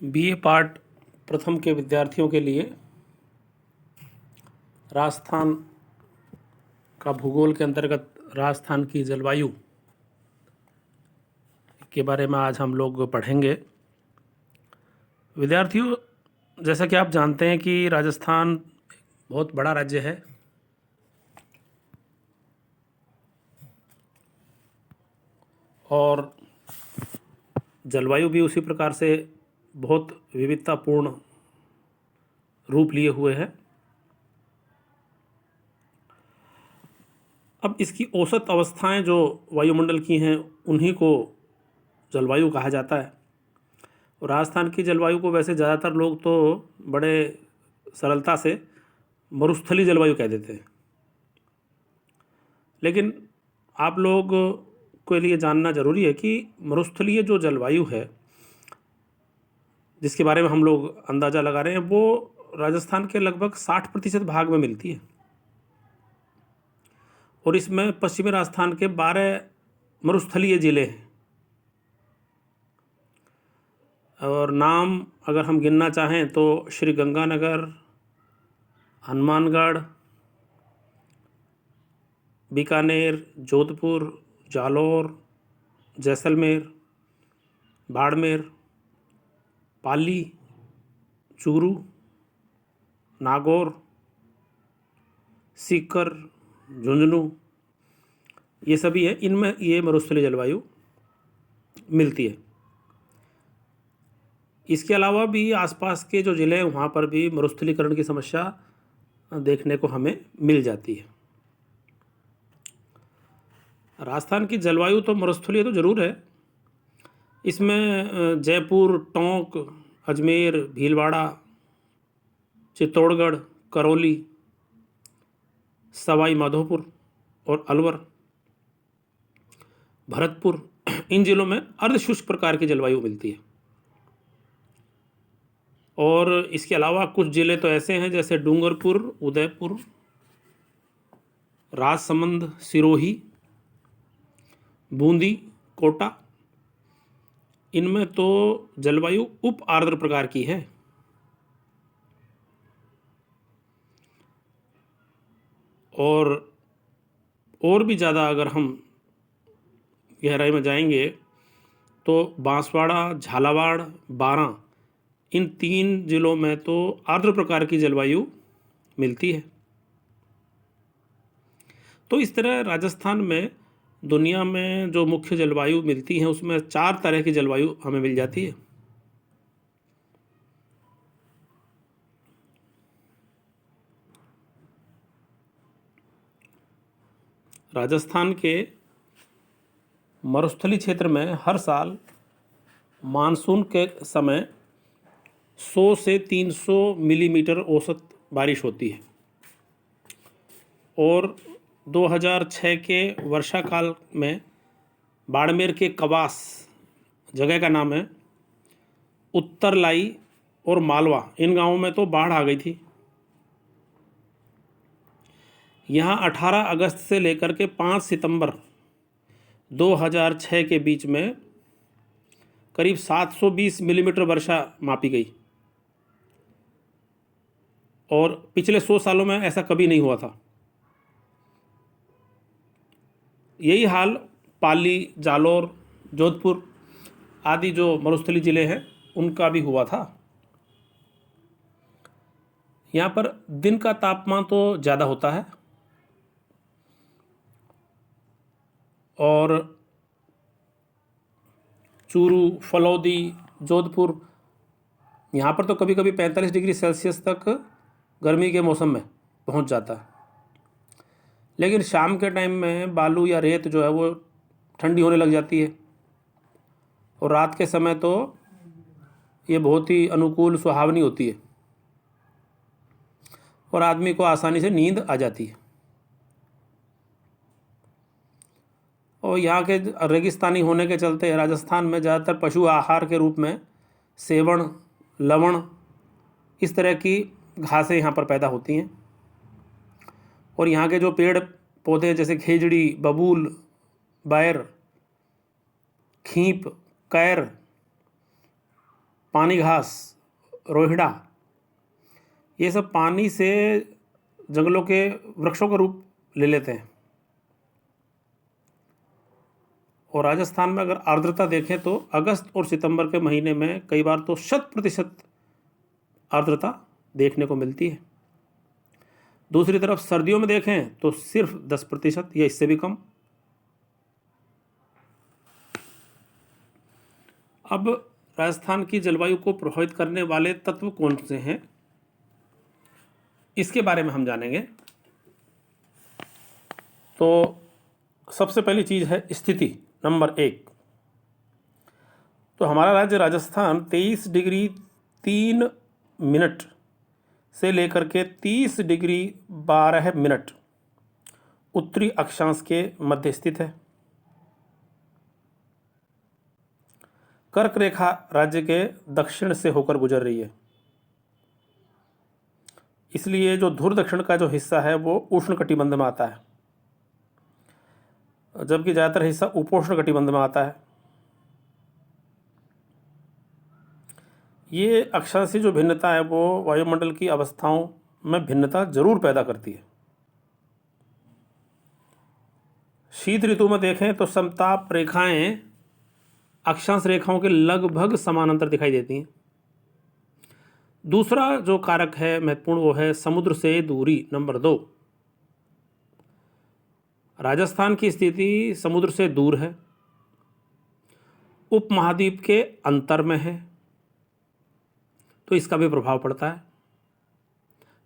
BA part प्रथम के विद्यार्थियों के लिए राजस्थान का भूगोल के अंतर्गत राजस्थान की जलवायु के बारे में आज हम लोग पढ़ेंगे। विद्यार्थियों, जैसा कि आप जानते हैं कि राजस्थान बहुत बड़ा राज्य है और जलवायु भी उसी प्रकार से बहुत विविधतापूर्ण रूप लिए हुए है। अब इसकी औसत अवस्थाएं जो वायुमंडल की हैं उन्हीं को जलवायु कहा जाता है। और राजस्थान की जलवायु को वैसे ज़्यादातर लोग तो बड़े सरलता से मरुस्थलीय जलवायु कह देते हैं, लेकिन आप लोग के लिए जानना जरूरी है कि मरुस्थलीय जो जलवायु है जिसके बारे में हम लोग अंदाज़ा लगा रहे हैं वो राजस्थान के लगभग 60% भाग में मिलती है। और इसमें पश्चिमी राजस्थान के 12 मरुस्थलीय जिले हैं और नाम अगर हम गिनना चाहें तो श्री गंगानगर, हनुमानगढ़, बीकानेर, जोधपुर, जालौर, जैसलमेर, बाड़मेर, पाली, चूरू, नागौर, सीकर, झुंझुनू, ये सभी है। इनमें ये मरुस्थलीय जलवायु मिलती है। इसके अलावा भी आसपास के जो ज़िले हैं वहाँ पर भी मरुस्थलीकरण की समस्या देखने को हमें मिल जाती है। राजस्थान की जलवायु तो मरुस्थलीय तो ज़रूर है। इसमें जयपुर, टोंक, अजमेर, भीलवाड़ा, चित्तौड़गढ़, करौली, सवाई माधोपुर और अलवर, भरतपुर, इन जिलों में अर्धशुष्क प्रकार की जलवायु मिलती है। और इसके अलावा कुछ ज़िले तो ऐसे हैं जैसे डूंगरपुर, उदयपुर, राजसमंद, सिरोही, बूंदी, कोटा, इनमें तो जलवायु उप आर्द्र प्रकार की है। और भी ज़्यादा अगर हम गहराई में जाएंगे तो बांसवाड़ा, झालावाड़, बारां, इन 3 जिलों में तो आर्द्र प्रकार की जलवायु मिलती है। तो इस तरह राजस्थान में दुनिया में जो मुख्य जलवायु मिलती हैं उसमें 4 तरह की जलवायु हमें मिल जाती है। राजस्थान के मरुस्थलीय क्षेत्र में हर साल मानसून के समय 100 से 300 मिलीमीटर औसत बारिश होती है। और 2006 के वर्षा काल में बाड़मेर के कवास, जगह का नाम है, उत्तरलाई और मालवा, इन गांवों में तो बाढ़ आ गई थी। यहाँ 18 अगस्त से लेकर के 5 सितंबर 2006 के बीच में करीब 720 मिलीमीटर वर्षा मापी गई और पिछले 100 सालों में ऐसा कभी नहीं हुआ था। यही हाल पाली, जालौर, जोधपुर आदि जो मरुस्थलीय जिले हैं उनका भी हुआ था। यहाँ पर दिन का तापमान तो ज़्यादा होता है और चूरू, फलौदी, जोधपुर, यहाँ पर तो कभी कभी 45 डिग्री सेल्सियस तक गर्मी के मौसम में पहुँच जाता है। लेकिन शाम के टाइम में बालू या रेत जो है वो ठंडी होने लग जाती है और रात के समय तो ये बहुत ही अनुकूल, सुहावनी होती है और आदमी को आसानी से नींद आ जाती है। और यहाँ के रेगिस्तानी होने के चलते राजस्थान में ज़्यादातर पशु आहार के रूप में सेवण, लवण, इस तरह की घासें यहाँ पर पैदा होती हैं। और यहाँ के जो पेड़ पौधे जैसे खेजड़ी, बबूल, बैर, खींप, कैर, पानी घास, रोहिड़ा, ये सब पानी से जंगलों के वृक्षों का रूप ले लेते हैं। और राजस्थान में अगर आर्द्रता देखें तो अगस्त और सितंबर के महीने में कई बार तो 100% आर्द्रता देखने को मिलती है। दूसरी तरफ सर्दियों में देखें तो सिर्फ 10% या इससे भी कम। अब राजस्थान की जलवायु को प्रभावित करने वाले तत्व कौन से हैं, इसके बारे में हम जानेंगे। तो सबसे पहली चीज़ है स्थिति नंबर 1। तो हमारा राज्य राजस्थान 23 डिग्री 3 मिनट से लेकर के 30 डिग्री 12 मिनट उत्तरी अक्षांश के मध्य स्थित है। कर्क रेखा राज्य के दक्षिण से होकर गुजर रही है, इसलिए जो ध्रुव दक्षिण का जो हिस्सा है वो उष्ण कटिबंध में आता है, जबकि ज़्यादातर हिस्सा उपोष्ण कटिबंध में आता है। ये अक्षांशीय जो भिन्नता है वो वायुमंडल की अवस्थाओं में भिन्नता जरूर पैदा करती है। शीत ऋतु में देखें तो समताप रेखाएं अक्षांश रेखाओं के लगभग समानांतर दिखाई देती हैं। दूसरा जो कारक है महत्वपूर्ण वो है समुद्र से दूरी नंबर 2। राजस्थान की स्थिति समुद्र से दूर है, उपमहाद्वीप के अंतर में है, तो इसका भी प्रभाव पड़ता है।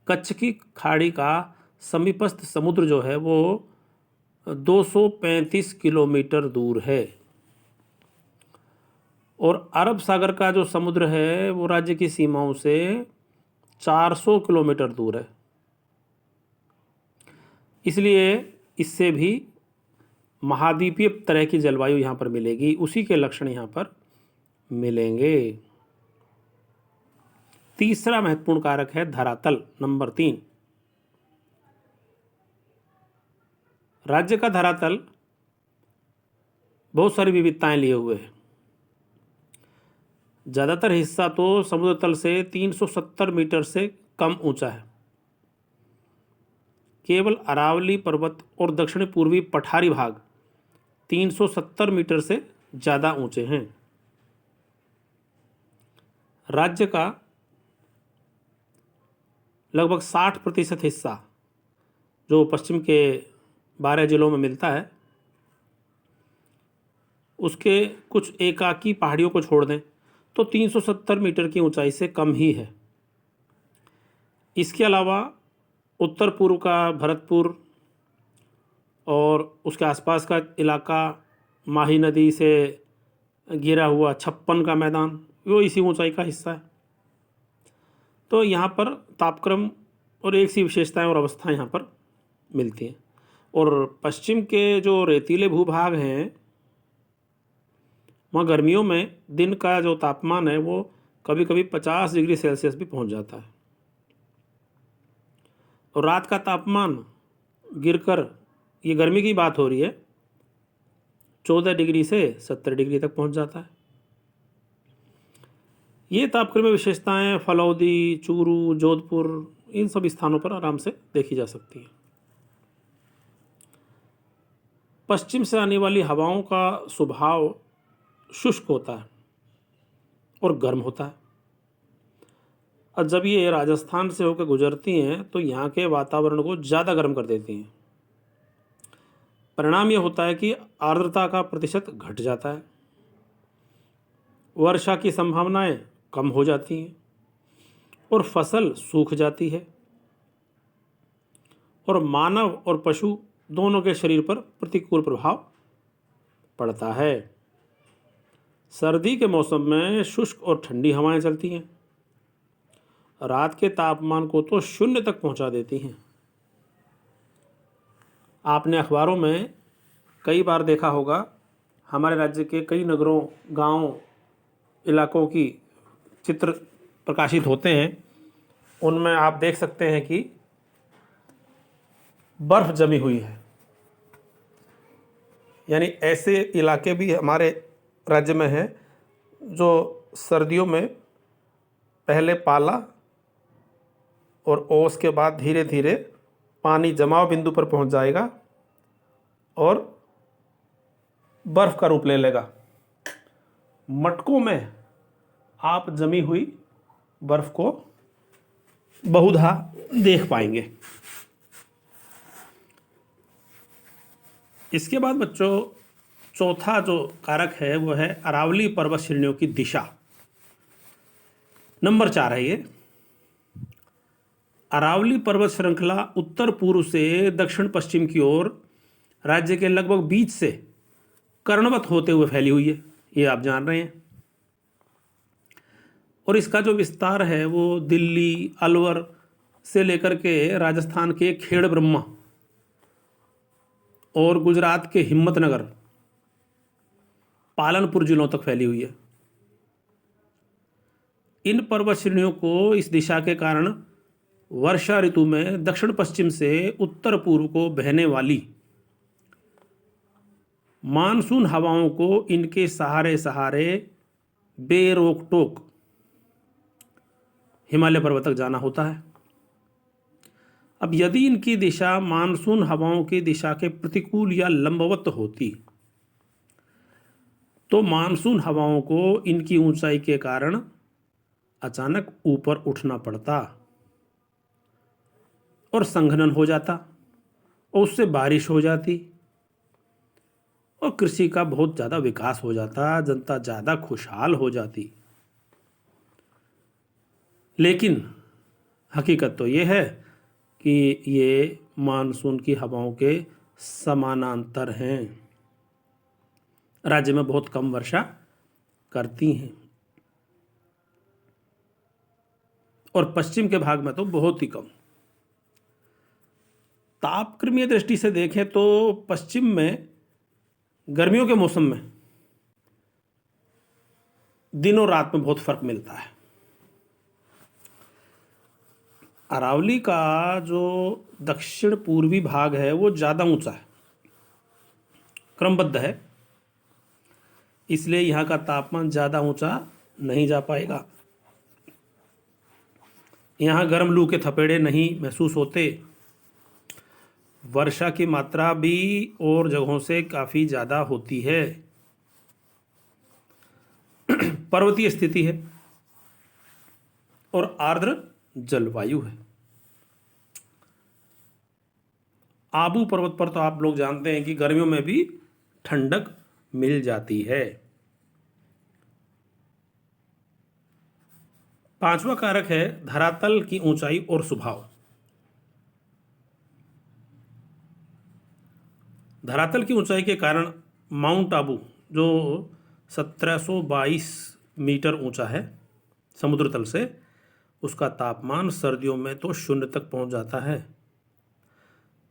कच्छ की खाड़ी का समीपस्थ समुद्र जो है वो 235 किलोमीटर दूर है, और अरब सागर का जो समुद्र है वो राज्य की सीमाओं से 400 किलोमीटर दूर है। इसलिए इससे भी महाद्वीपीय तरह की जलवायु यहाँ पर मिलेगी, उसी के लक्षण यहाँ पर मिलेंगे। तीसरा महत्वपूर्ण कारक है धरातल नंबर 3। राज्य का धरातल बहुत सारी विविधताएं लिए हुए है। ज़्यादातर हिस्सा तो समुद्र तल से 370 मीटर से कम ऊंचा है। केवल अरावली पर्वत और दक्षिण पूर्वी पठारी भाग 370 मीटर से ज़्यादा ऊंचे हैं। राज्य का लगभग 60% हिस्सा जो पश्चिम के 12 जिलों में मिलता है, उसके कुछ एकाकी पहाड़ियों को छोड़ दें तो 370 मीटर की ऊंचाई से कम ही है। इसके अलावा उत्तर पूर्व का भरतपुर और उसके आसपास का इलाका, माही नदी से घिरा हुआ छप्पन का मैदान, वो इसी ऊंचाई का हिस्सा है। तो यहाँ पर तापक्रम और एक सी विशेषताएं और अवस्थाएं यहाँ पर मिलती हैं। और पश्चिम के जो रेतीले भूभाग हैं वहाँ गर्मियों में दिन का जो तापमान है वो कभी कभी 50 डिग्री सेल्सियस भी पहुँच जाता है, और रात का तापमान गिरकर, ये गर्मी की बात हो रही है, 14 डिग्री से 70 डिग्री तक पहुँच जाता है। ये तापक्रमीय विशेषताएं फलौदी, चूरू, जोधपुर, इन सब स्थानों पर आराम से देखी जा सकती है। पश्चिम से आने वाली हवाओं का स्वभाव शुष्क होता है और गर्म होता है, और जब ये राजस्थान से होकर गुजरती हैं तो यहाँ के वातावरण को ज़्यादा गर्म कर देती हैं। परिणाम ये होता है कि आर्द्रता का प्रतिशत घट जाता है, वर्षा की संभावनाएं कम हो जाती हैं और फसल सूख जाती है, और मानव और पशु दोनों के शरीर पर प्रतिकूल प्रभाव पड़ता है। सर्दी के मौसम में शुष्क और ठंडी हवाएं चलती हैं, रात के तापमान को तो 0 तक पहुंचा देती हैं। आपने अखबारों में कई बार देखा होगा, हमारे राज्य के कई नगरों, गांव, इलाकों की चित्र प्रकाशित होते हैं। उनमें आप देख सकते हैं कि बर्फ जमी हुई है, यानी ऐसे इलाके भी हमारे राज्य में हैं जो सर्दियों में पहले पाला और ओस के बाद धीरे धीरे पानी जमाव बिंदु पर पहुंच जाएगा और बर्फ का रूप ले लेगा। मटकों में आप जमी हुई बर्फ को बहुधा देख पाएंगे। इसके बाद बच्चों चौथा जो कारक है वो है अरावली पर्वत श्रेणियों की दिशा। नंबर 4 है ये। अरावली पर्वत श्रृंखला उत्तर पूर्व से दक्षिण पश्चिम की ओर राज्य के लगभग बीच से कर्णवत होते हुए फैली हुई है, ये आप जान रहे हैं। और इसका जो विस्तार है वो दिल्ली, अलवर से लेकर के राजस्थान के खेड़ ब्रह्मा और गुजरात के हिम्मतनगर, पालनपुर जिलों तक फैली हुई है। इन पर्वत श्रेणियों को इस दिशा के कारण वर्षा ऋतु में दक्षिण पश्चिम से उत्तर पूर्व को बहने वाली मानसून हवाओं को इनके सहारे सहारे बेरोक टोक हिमालय पर्वत तक जाना होता है। अब यदि इनकी दिशा मानसून हवाओं की दिशा के प्रतिकूल या लंबवत होती तो मानसून हवाओं को इनकी ऊंचाई के कारण अचानक ऊपर उठना पड़ता और संघनन हो जाता और उससे बारिश हो जाती और कृषि का बहुत ज़्यादा विकास हो जाता, जनता ज़्यादा खुशहाल हो जाती। लेकिन हकीकत तो ये है कि ये मानसून की हवाओं के समानांतर हैं, राज्य में बहुत कम वर्षा करती हैं और पश्चिम के भाग में तो बहुत ही कम। तापक्रमीय दृष्टि से देखें तो पश्चिम में गर्मियों के मौसम में दिन और रात में बहुत फर्क मिलता है। अरावली का जो दक्षिण पूर्वी भाग है वो ज़्यादा ऊंचा है, क्रमबद्ध है, इसलिए यहाँ का तापमान ज़्यादा ऊंचा नहीं जा पाएगा। यहाँ गर्म लू के थपेड़े नहीं महसूस होते। वर्षा की मात्रा भी और जगहों से काफ़ी ज़्यादा होती है। पर्वतीय स्थिति है और आर्द्र जलवायु है। आबू पर्वत पर तो आप लोग जानते हैं कि गर्मियों में भी ठंडक मिल जाती है। 5वां कारक है धरातल की ऊंचाई और स्वभाव। धरातल की ऊंचाई के कारण माउंट आबू जो 1722 मीटर ऊंचा है समुद्र तल से, उसका तापमान सर्दियों में तो 0 तक पहुंच जाता है,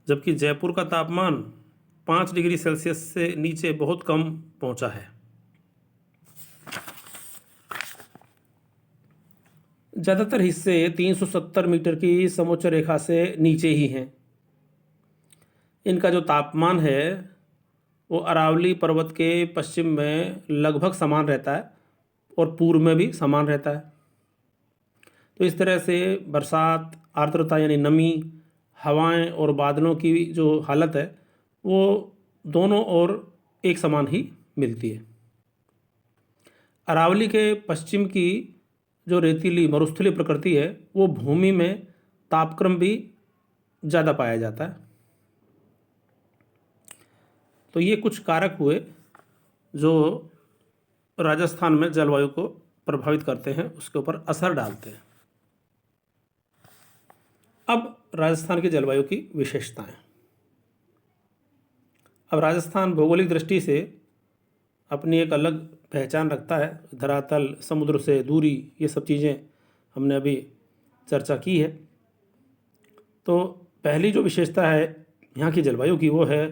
जबकि जयपुर का तापमान 5 डिग्री सेल्सियस से नीचे बहुत कम पहुंचा है। ज़्यादातर हिस्से 370 मीटर की समोच्च रेखा से नीचे ही हैं। इनका जो तापमान है वो अरावली पर्वत के पश्चिम में लगभग समान रहता है और पूर्व में भी समान रहता है। तो इस तरह से बरसात, आर्द्रता यानी नमी, हवाएं और बादलों की जो हालत है वो दोनों ओर एक समान ही मिलती है। अरावली के पश्चिम की जो रेतीली मरुस्थलीय प्रकृति है वो भूमि में तापक्रम भी ज़्यादा पाया जाता है। तो ये कुछ कारक हुए जो राजस्थान में जलवायु को प्रभावित करते हैं, उसके ऊपर असर डालते हैं। अब राजस्थान की जलवायु की विशेषताएं। अब राजस्थान भौगोलिक दृष्टि से अपनी एक अलग पहचान रखता है। धरातल, समुद्र से दूरी, ये सब चीज़ें हमने अभी चर्चा की है। तो पहली जो विशेषता है यहाँ की जलवायु की वो है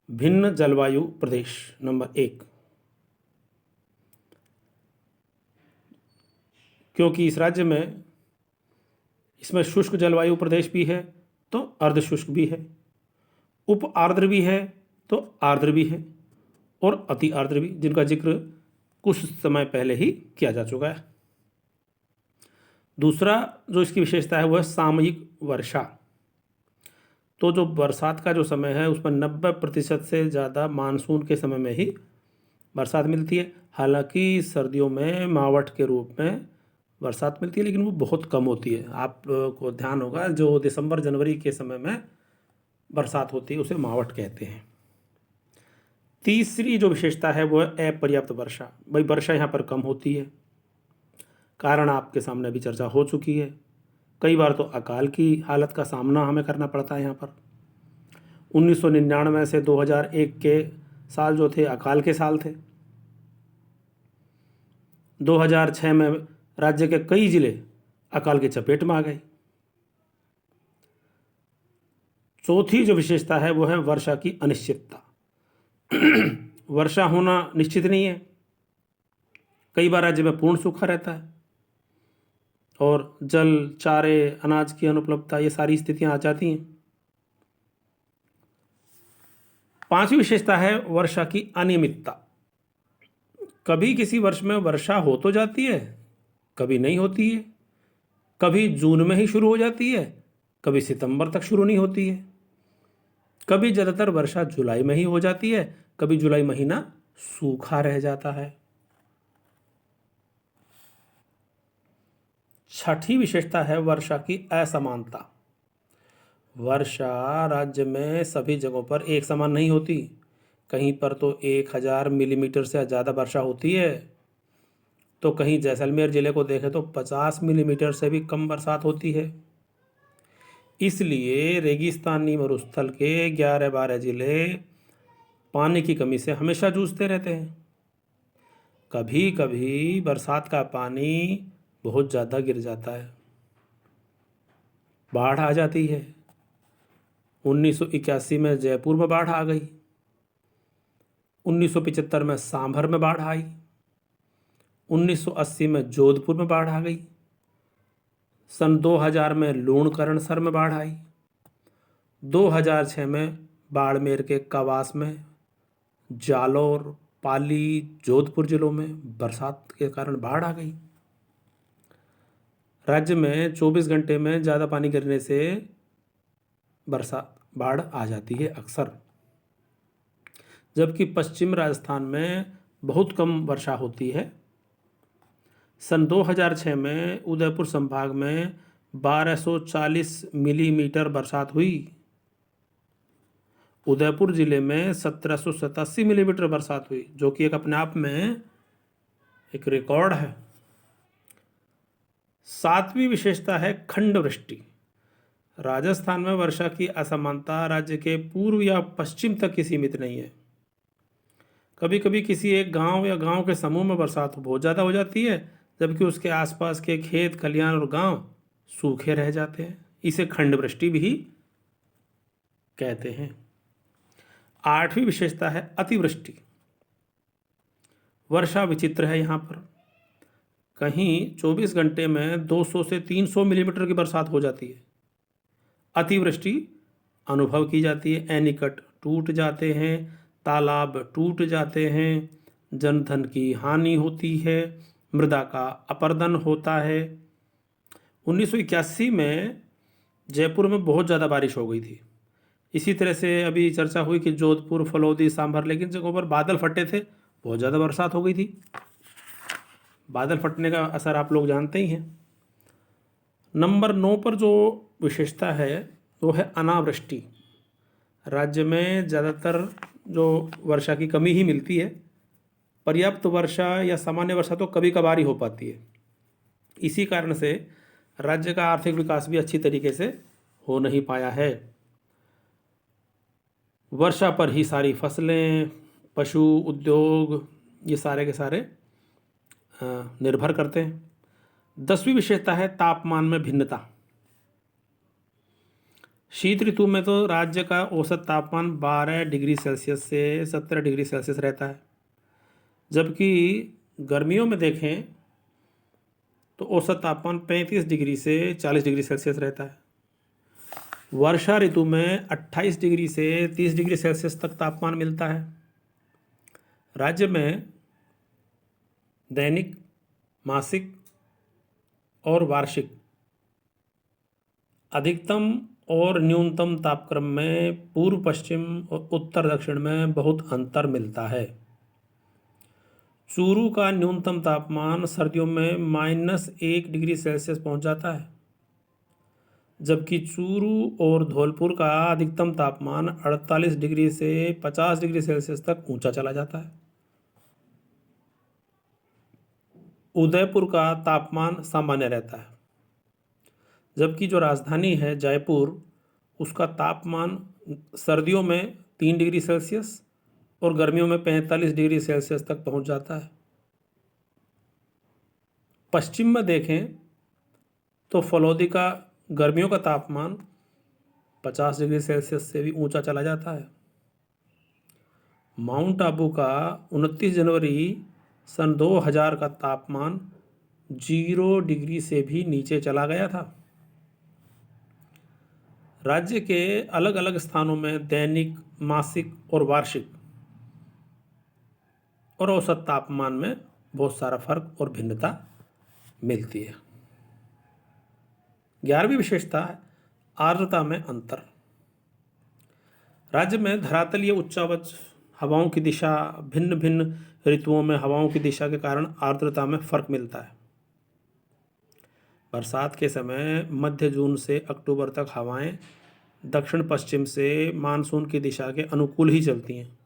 भिन्न जलवायु प्रदेश। नंबर 1, क्योंकि इस राज्य में इसमें शुष्क जलवायु प्रदेश भी है तो अर्ध शुष्क भी है, उप आर्द्र भी है तो आर्द्र भी है और अति आर्द्र भी, जिनका जिक्र कुछ समय पहले ही किया जा चुका है। दूसरा जो इसकी विशेषता है वो है सामयिक वर्षा। तो जो बरसात का जो समय है उसमें 90% से ज़्यादा मानसून के समय में ही बरसात मिलती है। हालांकि सर्दियों में मावठ के रूप में बरसात मिलती है, लेकिन वो बहुत कम होती है। आपको ध्यान होगा जो दिसंबर जनवरी के समय में बरसात होती है उसे मावठ कहते हैं। तीसरी जो विशेषता है वो है अपर्याप्त वर्षा। भाई वर्षा यहाँ पर कम होती है, कारण आपके सामने अभी चर्चा हो चुकी है। कई बार तो अकाल की हालत का सामना हमें करना पड़ता है। यहाँ पर 1999 से 2001 के साल जो थे अकाल के साल थे। 2006 में राज्य के कई जिले अकाल की चपेट में आ गए। चौथी जो विशेषता है वो है वर्षा की अनिश्चितता। वर्षा होना निश्चित नहीं है। कई बार राज्य में पूर्ण सूखा रहता है और जल, चारे, अनाज की अनुपलब्धता, ये सारी स्थितियां आ जाती हैं। पांचवी विशेषता है वर्षा की अनियमितता। कभी किसी वर्ष में वर्षा हो तो जाती है, कभी नहीं होती है। कभी जून में ही शुरू हो जाती है, कभी सितंबर तक शुरू नहीं होती है। कभी ज़्यादातर वर्षा जुलाई में ही हो जाती है, कभी जुलाई महीना सूखा रह जाता है। छठी विशेषता है वर्षा की असमानता। वर्षा राज्य में सभी जगहों पर एक समान नहीं होती। कहीं पर तो 1000 मिलीमीटर से ज़्यादा वर्षा होती है, तो कहीं जैसलमेर ज़िले को देखें तो 50 मिलीमीटर से भी कम बरसात होती है। इसलिए रेगिस्तानी मरुस्थल के 11-12 ज़िले पानी की कमी से हमेशा जूझते रहते हैं। कभी कभी बरसात का पानी बहुत ज़्यादा गिर जाता है, बाढ़ आ जाती है। 1981 में जयपुर में बाढ़ आ गई। 1975 में सांभर में बाढ़ आई। 1980 में जोधपुर में बाढ़ आ गई। सन 2000 में लूणकरणसर में बाढ़ आई। 2006 में बाड़मेर के कवास में, जालौर, पाली, जोधपुर जिलों में बरसात के कारण बाढ़ आ गई। राज्य में 24 घंटे में ज़्यादा पानी गिरने से बाढ़ आ जाती है अक्सर। जबकि पश्चिम राजस्थान में बहुत कम वर्षा होती है। सन 2006 में उदयपुर संभाग में 1240 मिलीमीटर बरसात हुई। उदयपुर जिले में 1787 मिलीमीटर बरसात हुई, जो कि एक अपने आप में एक रिकॉर्ड है। सातवीं विशेषता है खंड वृष्टि। राजस्थान में वर्षा की असमानता राज्य के पूर्व या पश्चिम तक ही सीमित नहीं है। कभी कभी किसी एक गांव या गांव के समूह में बरसात बहुत ज़्यादा हो जाती है, जबकि उसके आसपास के खेत, खलिहान और गांव सूखे रह जाते हैं। इसे खंड वृष्टि भी कहते हैं। आठवीं विशेषता है अतिवृष्टि। वर्षा विचित्र है। यहाँ पर कहीं 24 घंटे में 200 से 300 मिलीमीटर की बरसात हो जाती है। अतिवृष्टि अनुभव की जाती है। एनीकट टूट जाते हैं, तालाब टूट जाते हैं, जनधन की हानि होती है, मृदा का अपरदन होता है। 1981 में जयपुर में बहुत ज़्यादा बारिश हो गई थी। इसी तरह से अभी चर्चा हुई कि जोधपुर, फलौदी, सांभर, लेकिन जगहों पर बादल फटे थे, बहुत ज़्यादा बरसात हो गई थी। बादल फटने का असर आप लोग जानते ही हैं। नंबर 9 पर जो विशेषता है वो है अनावृष्टि। राज्य में ज़्यादातर जो वर्षा की कमी ही मिलती है। पर्याप्त वर्षा या सामान्य वर्षा तो कभी कभार ही हो पाती है। इसी कारण से राज्य का आर्थिक विकास भी अच्छी तरीके से हो नहीं पाया है। वर्षा पर ही सारी फसलें, पशु उद्योग, ये सारे के सारे निर्भर करते हैं। 10वीं विशेषता है तापमान में भिन्नता। शीत ऋतु में तो राज्य का औसत तापमान 12 डिग्री सेल्सियस से 17 डिग्री सेल्सियस रहता है, जबकि गर्मियों में देखें तो औसत तापमान 35 डिग्री से 40 डिग्री सेल्सियस रहता है। वर्षा ऋतु में 28 डिग्री से 30 डिग्री सेल्सियस तक तापमान मिलता है। राज्य में दैनिक, मासिक और वार्षिक अधिकतम और न्यूनतम तापक्रम में पूर्व पश्चिम और उत्तर दक्षिण में बहुत अंतर मिलता है। चूरू का न्यूनतम तापमान सर्दियों में -1 डिग्री सेल्सियस पहुंच जाता है, जबकि चूरू और धौलपुर का अधिकतम तापमान 48 डिग्री से 50 डिग्री सेल्सियस तक ऊंचा चला जाता है। उदयपुर का तापमान सामान्य रहता है, जबकि जो राजधानी है जयपुर, उसका तापमान सर्दियों में 3 डिग्री सेल्सियस और गर्मियों में 45 डिग्री सेल्सियस तक पहुंच जाता है। पश्चिम में देखें तो फलौदी का गर्मियों का तापमान 50 डिग्री सेल्सियस से भी ऊंचा चला जाता है। माउंट आबू का 29 जनवरी सन 2000 का तापमान 0 डिग्री से भी नीचे चला गया था। राज्य के अलग अलग स्थानों में दैनिक, मासिक और वार्षिक और औसत तापमान में बहुत सारा फर्क और भिन्नता मिलती है। 11वीं विशेषता है आर्द्रता में अंतर। राज्य में धरातलीय उच्चावच हवाओं की दिशा, भिन्न भिन्न ऋतुओं में हवाओं की दिशा के कारण आर्द्रता में फर्क मिलता है। बरसात के समय मध्य जून से अक्टूबर तक हवाएं दक्षिण पश्चिम से मानसून की दिशा के अनुकूल ही चलती हैं,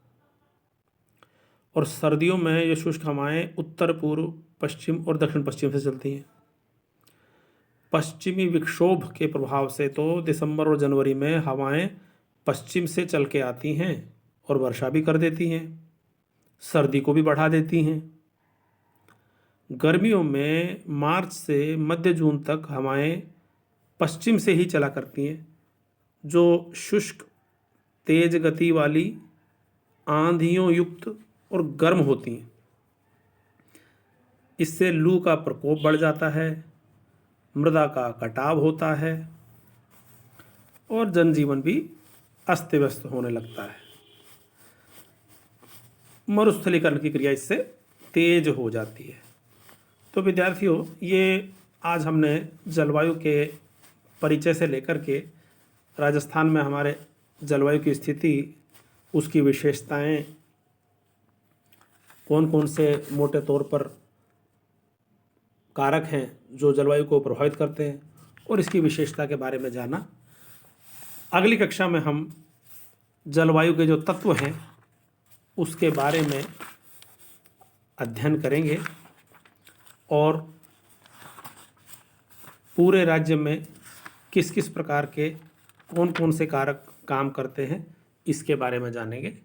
और सर्दियों में ये शुष्क हवाएं उत्तर पूर्व, पश्चिम और दक्षिण पश्चिम से चलती हैं। पश्चिमी विक्षोभ के प्रभाव से तो दिसंबर और जनवरी में हवाएं पश्चिम से चल के आती हैं और वर्षा भी कर देती हैं, सर्दी को भी बढ़ा देती हैं। गर्मियों में मार्च से मध्य जून तक हवाएं पश्चिम से ही चला करती हैं, जो शुष्क, तेज गति वाली, आंधियों युक्त और गर्म होती हैं। इससे लू का प्रकोप बढ़ जाता है, मृदा का कटाव होता है और जनजीवन भी अस्त व्यस्त होने लगता है। मरुस्थलीकरण की क्रिया इससे तेज हो जाती है। तो विद्यार्थियों, ये आज हमने जलवायु के परिचय से लेकर के राजस्थान में हमारे जलवायु की स्थिति, उसकी विशेषताएं, कौन कौन से मोटे तौर पर कारक हैं जो जलवायु को प्रभावित करते हैं, और इसकी विशेषता के बारे में जाना। अगली कक्षा में हम जलवायु के जो तत्व हैं उसके बारे में अध्ययन करेंगे और पूरे राज्य में किस किस प्रकार के कौन कौन से कारक काम करते हैं इसके बारे में जानेंगे।